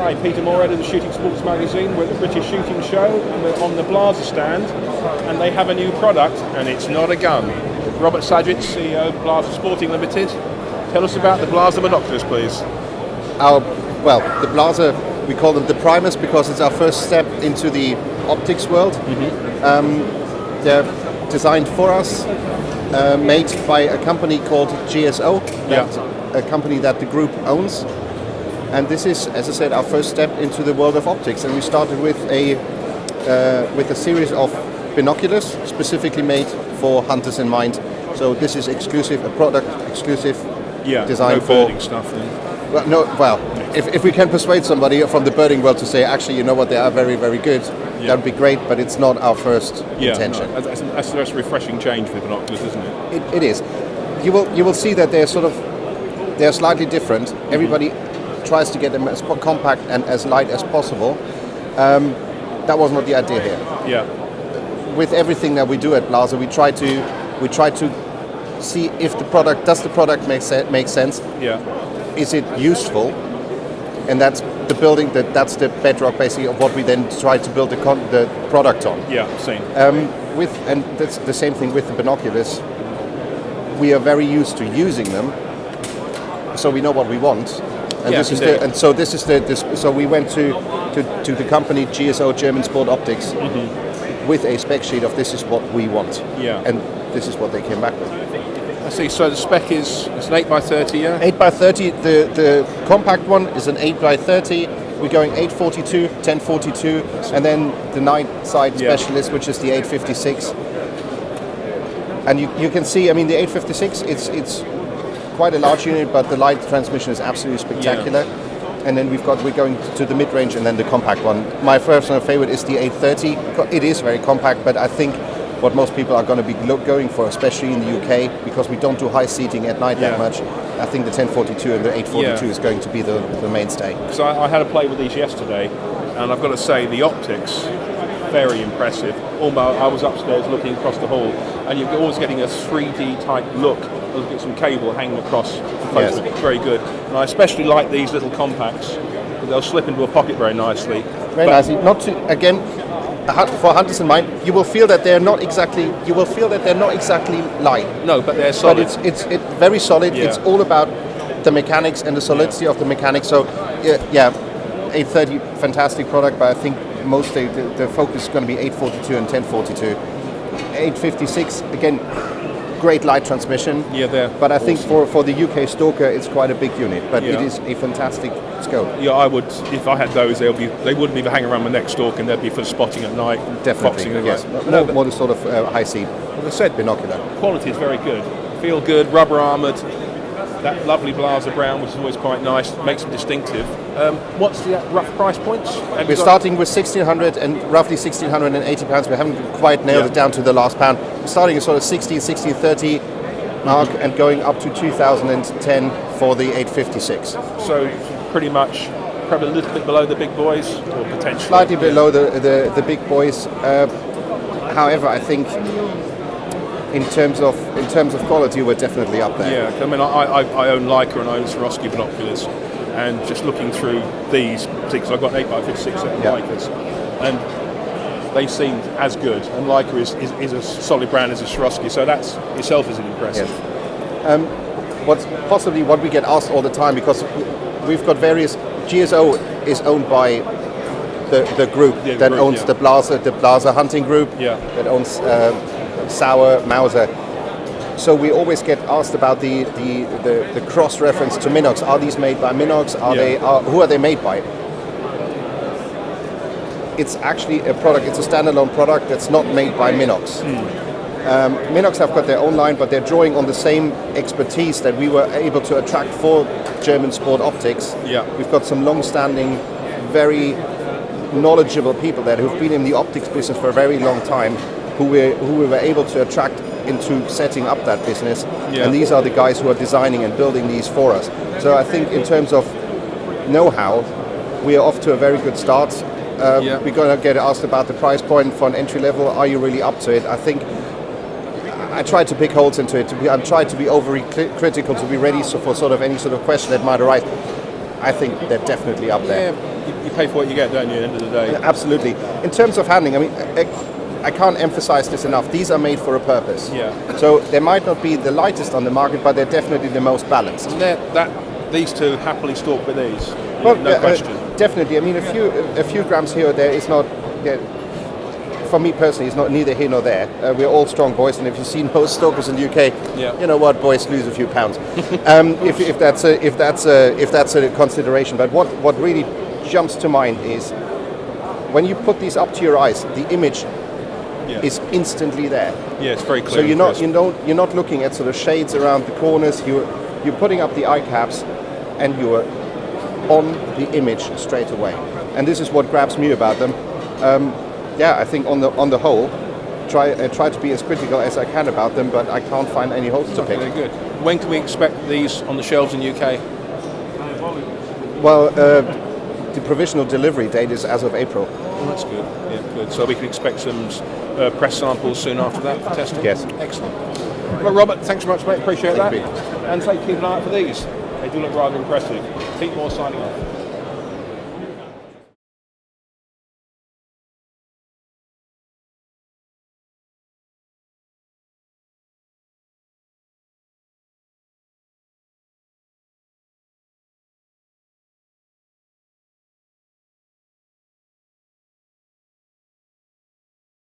Hi, Peter Moorhead of the Shooting Sports Magazine. We're at the British Shooting Show and we're on the Blaser stand, and they have a new product, and it's not a gun. Robert Sadgett, CEO of Blaser Sporting Limited. Tell us about the Blaser Binoculars, please. The Blaser, we call them the primers because it's our first step into the optics world. They're designed for us, made by a company called GSO, a company that the group owns. And this is, as I said, our first step into the world of optics. And we started with a series of binoculars specifically made for hunters in mind. So this is exclusive, a product exclusive design no for birding stuff then. If we can persuade somebody from the birding world to say, actually, you know what, they are very, very good, that would be great, but it's not our first intention. No, that's a refreshing change for the binoculars, isn't it? It is. You will see that they're slightly different. Everybody tries to get them as compact and as light as possible. That was not the idea here. Yeah. With everything that we do at Blaser, we try to see if the product make sense. Yeah. Is it useful? And that's that's the bedrock basically of what we then try to build the product on. Yeah, same. And that's the same thing with the binoculars. We are very used to using them, so we know what we want. And so we went to the company GSO, German Sport Optics, with a spec sheet of this is what we want. Yeah. And this is what they came back with. I see. So the spec it's an 8x30, yeah? 8x30. The compact one is an 8x30. We're going 842, 1042, and then the night side specialist, which is the 856. And you can see, I mean, the 856, it's quite a large unit, but the light transmission is absolutely spectacular. And then we're going to the mid-range and then the compact one. My personal favorite is the 830. It is very compact, but I think what most people are going to be going for, especially in the UK, because we don't do high seating at night that much, I think the 1042 and the 842 is going to be the mainstay. So I had a play with these yesterday, and I've got to say the optics, very impressive. I was upstairs looking across the hall, and you're always getting a 3D type look. Looking at some cable hanging across the post. It's very good. And I especially like these little compacts, because they'll slip into a pocket very nicely. Very nicely. Not to, again, for hunters in mind, you will feel that they're not exactly light. No, but they're solid. But it's very solid. Yeah. It's all about the mechanics and the solidity of the mechanics. So, 830, fantastic product, but I think mostly the focus is going to be 842 and 1042. 856, again, great light transmission. Yeah, they're But I awesome. think for the UK stalker, it's quite a big unit. But it is a fantastic scope. Yeah, I would. If I had those, they wouldn't even hang around my neck stalking. They'd be for spotting at night, foxing. Yes. Right. More the sort of high seat. As I said, binocular. Quality is very good. Feel good, rubber armoured. That lovely Blaser brown, which is always quite nice, makes them distinctive. What's the rough price points? We're starting with 1,600 and roughly 1,680 pounds. We haven't quite nailed it down to the last pound. We're starting at sort of 1630 mark and going up to 2010 for the 856. So pretty much, probably a little bit below the big boys, or potentially slightly below the big boys. However, I think in terms of quality, we're definitely up there. Yeah, I mean, I own Leica and I own Swarovski binoculars, and just looking through these, because I've got an 8x56 set of Leicas, and they seemed as good. And Leica is a solid brand as a Swarovski, so that's itself is impressive. Yes. What we get asked all the time, because we've got various. GSO is owned by the group that owns the Blaser hunting group, that owns Sauer, Mauser. So we always get asked about the cross reference to Minox. Are these made by Minox? Who are they made by? It's actually a product. It's a standalone product that's not made by Minox. Minox have got their own line, but they're drawing on the same expertise that we were able to attract for German Sport Optics. We've got some long-standing, very knowledgeable people there who've been in the optics business for a very long time, who we were able to attract into setting up that business. And these are the guys who are designing and building these for us. So I think in terms of know-how, we are off to a very good start. We're going to get asked about the price point for an entry level. Are you really up to it? I think I try to pick holes into it. I'm trying to be overly critical to be ready for sort of any sort of question that might arise. I think they're definitely up there. you pay for what you get, don't you? At the end of the day. Absolutely. In terms of handling, I mean, I can't emphasize this enough. These are made for a purpose. Yeah. So they might not be the lightest on the market, but they're definitely the most balanced. And these two happily stalk with these. Well, no question. Definitely. I mean, a few grams here or there is not. For me personally, it's not neither here nor there. We're all strong boys, and if you've seen most stalkers in the UK, you know what, boys lose a few pounds. if that's a consideration. But what really jumps to mind is when you put these up to your eyes, the image is instantly there. Yeah, it's very clear. So you're not looking at sort of shades around the corners. You're putting up the eye caps, and you're on the image straight away. And this is what grabs me about them. I think on the whole, try to be as critical as I can about them, but I can't find any holes to pick. Very good. When can we expect these on the shelves in the UK? Well, the provisional delivery date is as of April. Oh, that's good. Yeah, good. So we can expect some press samples soon after that for testing? Yes. Excellent. Well, Robert, thanks very much, mate. Appreciate that. Thank you. And say keep an eye out for these. They do look rather impressive. Pete Moore signing off.